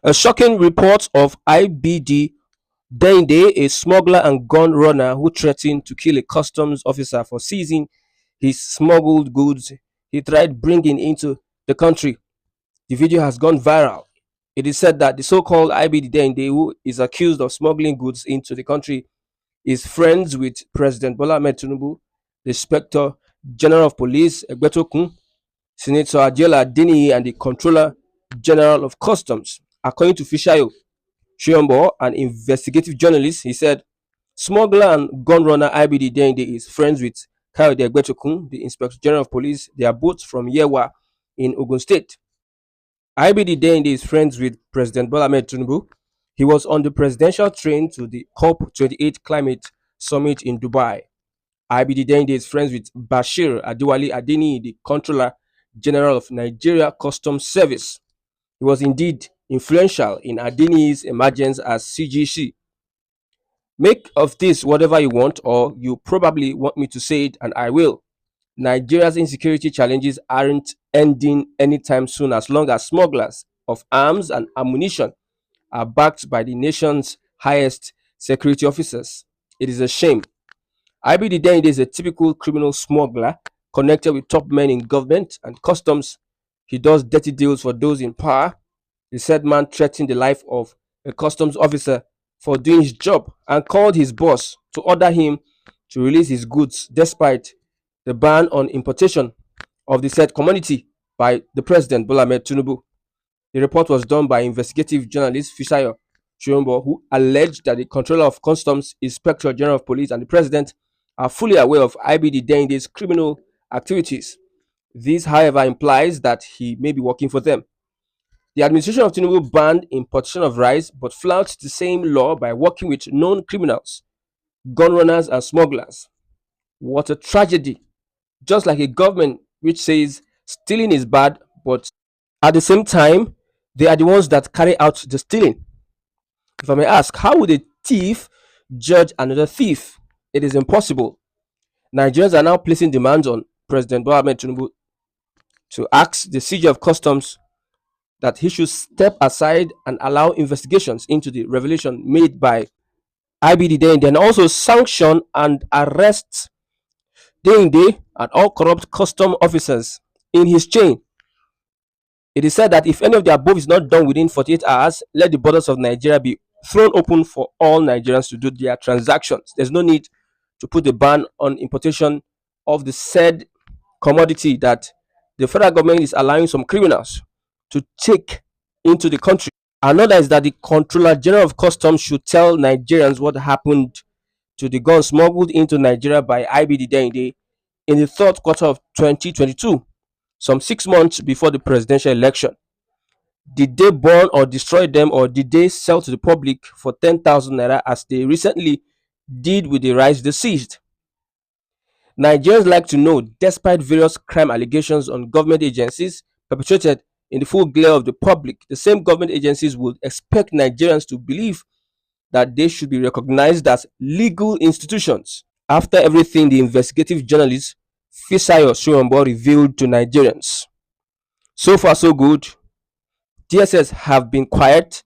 A shocking report of IBD Dende, a smuggler and gun runner who threatened to kill a customs officer for seizing his smuggled goods he tried bringing into the country. The video has gone viral. It is said that the so-called IBD Dende, who is accused of smuggling goods into the country, is friends with President Bola Ahmed Tinubu, the Inspector General of Police Egbetokun, Senator Adiola Adeniyi, and the Controller General of Customs. According to Fishayo Shiombo, an investigative journalist, he said smuggler and gun runner IBD Dende is friends with Kayode Egbetokun, the Inspector General of Police. They are both from Yewa in Ogun State. IBD Dende is friends with President Bola Ahmed Tinubu. He was on the presidential train to the COP28 climate summit in Dubai. IBD Dende is friends with Bashir Adiwali Adeni, the Controller General of Nigeria Customs Service. He was indeed influential in Adeni's emergence as CGC. Make of this whatever you want, or you probably want me to say it, and I will. Nigeria's insecurity challenges aren't ending anytime soon as long as smugglers of arms and ammunition are backed by the nation's highest security officers. It is a shame. IBD Dende is a typical criminal smuggler connected with top men in government and customs. He does dirty deals for those in power. The said man threatened the life of a customs officer for doing his job and called his boss to order him to release his goods despite the ban on importation of the said commodity by the President Bola Ahmed Tinubu. The report was done by investigative journalist Fisayo Chiombo, who alleged that the Controller of Customs, Inspector General of Police, and the President are fully aware of IBD Dende's criminal activities. This, however, implies that he may be working for them. The administration of Tinubu banned importation of rice but flouts the same law by working with known criminals, gun runners, and smugglers. What a tragedy! Just like a government which says stealing is bad, but at the same time, they are the ones that carry out the stealing. If I may ask, how would a thief judge another thief? It is impossible. Nigerians are now placing demands on President Bola Ahmed Tinubu to ask the CG of Customs that he should step aside and allow investigations into the revelation made by IBD Dende and also sanction and arrest Dende and all corrupt custom officers in his chain. It is said that if any of the above is not done within 48 hours, let the borders of Nigeria be thrown open for all Nigerians to do their transactions. There's no need to put a ban on importation of the said commodity that the federal government is allowing some criminals to take into the country. Another is that the Controller General of Customs should tell Nigerians what happened to the guns smuggled into Nigeria by IBD Dende in the third quarter of 2022, some 6 months before the presidential election. Did they burn or destroy them, or did they sell to the public for 10,000 naira as they recently did with the rice they seized? Nigerians like to know, despite various crime allegations on government agencies perpetrated in the full glare of the public, the same government agencies would expect Nigerians to believe that they should be recognized as legal institutions. After everything the investigative journalist Fisayo Soyombo revealed to Nigerians. So far, so good. DSS have been quiet,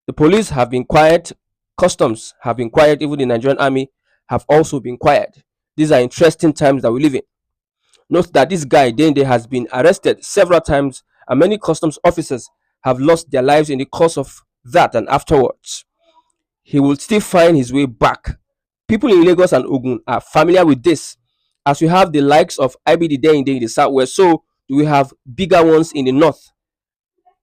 the police have been quiet, customs have been quiet, even the Nigerian army have also been quiet. These are interesting times that we live in. Note that this guy Dende has been arrested several times, and many customs officers have lost their lives in the course of that and afterwards. He will still find his way back. People in Lagos and Ogun are familiar with this, as we have the likes of IBD Dende in the southwest, so do we have bigger ones in the north.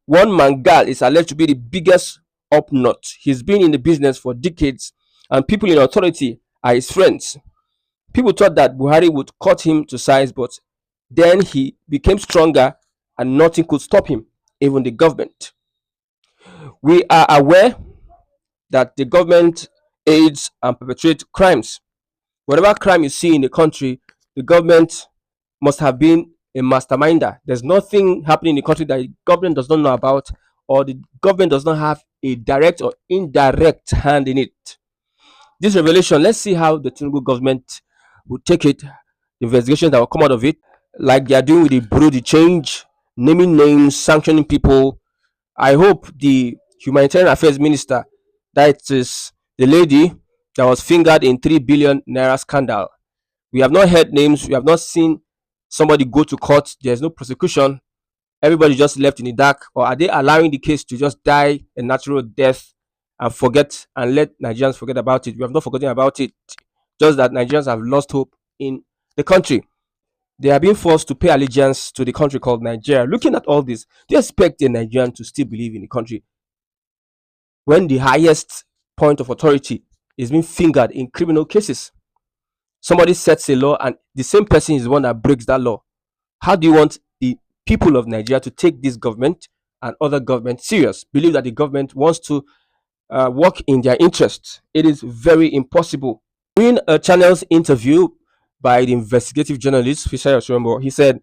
One Mangal is alleged to be the biggest up north. He's been in the business for decades, and people in authority are his friends. People thought that Buhari would cut him to size, but then he became stronger and nothing could stop him, even the government. We are aware that the government aids and perpetrates crimes. Whatever crime you see in the country, the government must have been a masterminder. There's nothing happening in the country that the government does not know about, or the government does not have a direct or indirect hand in it. This revelation, let's see how the Tinubu government will take it, the investigations that will come out of it, like they are doing with the Bureau de Change, naming names, sanctioning people. I hope the humanitarian affairs minister. That is the lady that was fingered in 3 billion naira scandal. We have not heard names. We have not seen somebody go to court. There's no prosecution. Everybody just left in the dark. Or are they allowing the case to just die a natural death and forget and let Nigerians forget about it? We have not forgotten about it. Just that Nigerians have lost hope in the country. They are being forced to pay allegiance to the country called Nigeria. Looking at all this, do you expect a Nigerian to still believe in the country when the highest point of authority is being fingered in criminal cases? Somebody sets a law and the same person is the one that breaks that law. How do you want the people of Nigeria to take this government and other government serious? Believe that the government wants to work in their interest? It is very impossible. In a channel's interview by the investigative journalist Fisher Osirombo, he said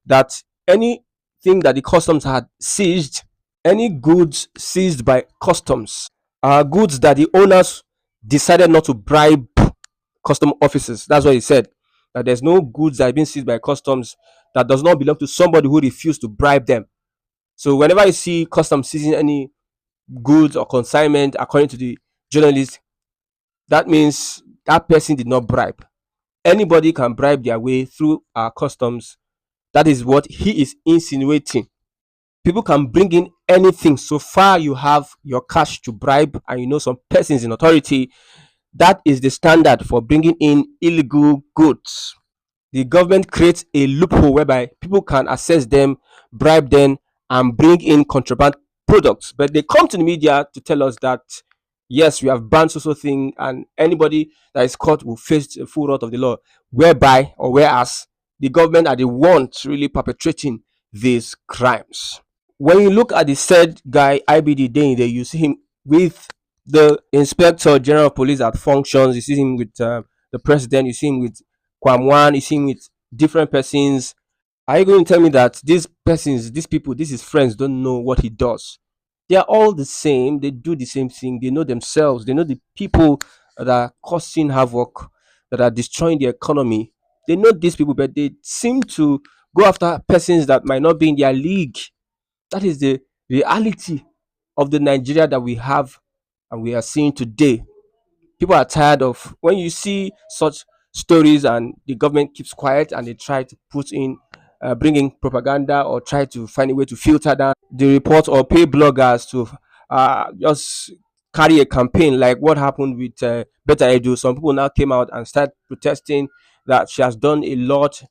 that anything that the customs had seized, any goods seized by customs, are goods that the owners decided not to bribe custom officers. That's what he said. That there's no goods that have been seized by customs that does not belong to somebody who refused to bribe them. So whenever you see customs seizing any goods or consignment, according to the journalist, that means that person did not bribe. Anybody can bribe their way through our customs. That is what he is insinuating. People can bring in anything so far you have your cash to bribe and you know some persons in authority. That is the standard for bringing in illegal goods. The government creates a loophole whereby people can access them, bribe them, and bring in contraband products. But they come to the media to tell us that yes, we have banned so thing, and anybody that is caught will face the full wrath of the law. Whereby or whereas the government are the ones really perpetrating these crimes. When you look at the said guy IBD day, you see him with the inspector general of police at functions. You see him with the president. You see him with Kwamwan. You see him with different persons. Are you going to tell me that these persons, these people, these his friends don't know what he does? They are all the same. They do the same thing. They know themselves. They know the people that are causing havoc, that are destroying the economy. They know these people, but they seem to go after persons that might not be in their league. That is the reality of the Nigeria that we have and we are seeing today. People are tired of when you see such stories and the government keeps quiet and they try to put in bring in propaganda or try to find a way to filter down the report or pay bloggers to just carry a campaign like what happened with Better Edu. Some people now came out and started protesting that she has done a lot,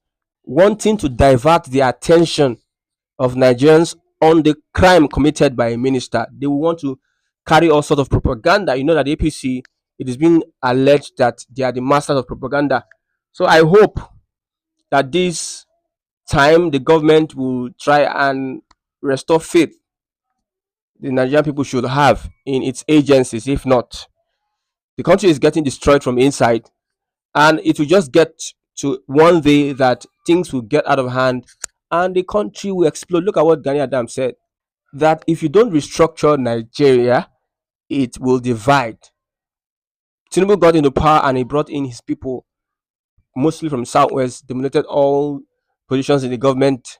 wanting to divert the attention of Nigerians on the crime committed by a minister. They will want to carry all sort of propaganda. You know that the APC, it is being alleged that they are the masters of propaganda. So I hope that this time the government will try and restore faith the Nigerian people should have in its agencies. If not, the country is getting destroyed from inside, and it will just get to one day that things will get out of hand and the country will explode. Look at what Gani Adam said, that if you don't restructure Nigeria, it will divide. Tinubu got into power and he brought in his people, mostly from Southwest, dominated all positions in the government.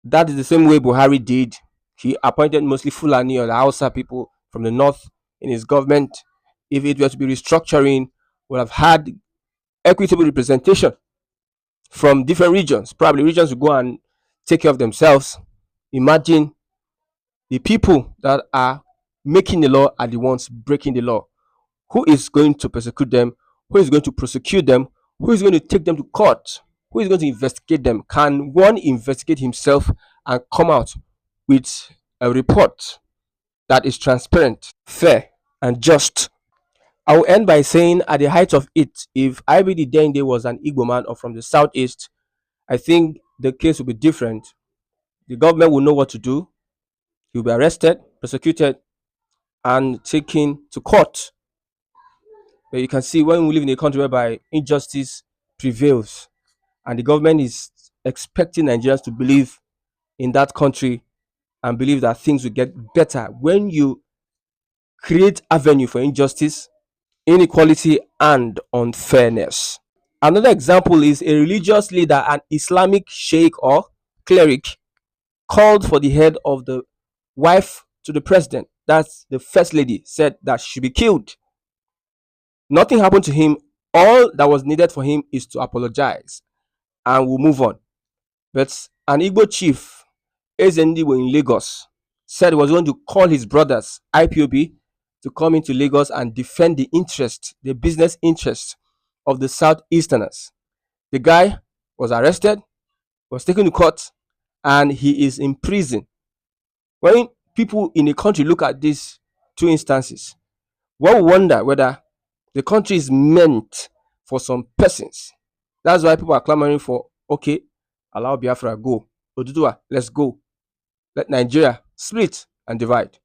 That is the same way Buhari did. He appointed mostly Fulani or the Hausa people from the north in his government. If it were to be restructuring, would have had equitable representation from different regions. Probably regions will go and take care of themselves. Imagine the people that are making the law are the ones breaking the law. Who is going to persecute them? Who is going to prosecute them? Who is going to take them to court? Who is going to investigate them? Can one investigate himself and come out with a report that is transparent, fair, and just? I will end by saying, at the height of it, if IBD Dende was an Igbo man or from the southeast, I think the case will be different. The government will know what to do. He will be arrested, prosecuted, and taken to court. But you can see when we live in a country whereby injustice prevails and the government is expecting Nigerians to believe in that country and believe that things will get better, when you create avenue for injustice, inequality, and unfairness. Another example is a religious leader, an Islamic sheikh or cleric, called for the head of the wife to the president, that's the first lady, said that she should be killed. Nothing happened to him. All that was needed for him is to apologize and we'll move on. But an Igbo chief, Ezendiwe in Lagos, said he was going to call his brothers, IPOB, to come into Lagos and defend the business interests of the Southeasterners. The guy was arrested, was taken to court, and he is in prison. When people in a country look at these two instances, one will wonder whether the country is meant for some persons. That's why people are clamoring for, okay, allow Biafra go. Oduduwa, let's go. Let Nigeria split and divide.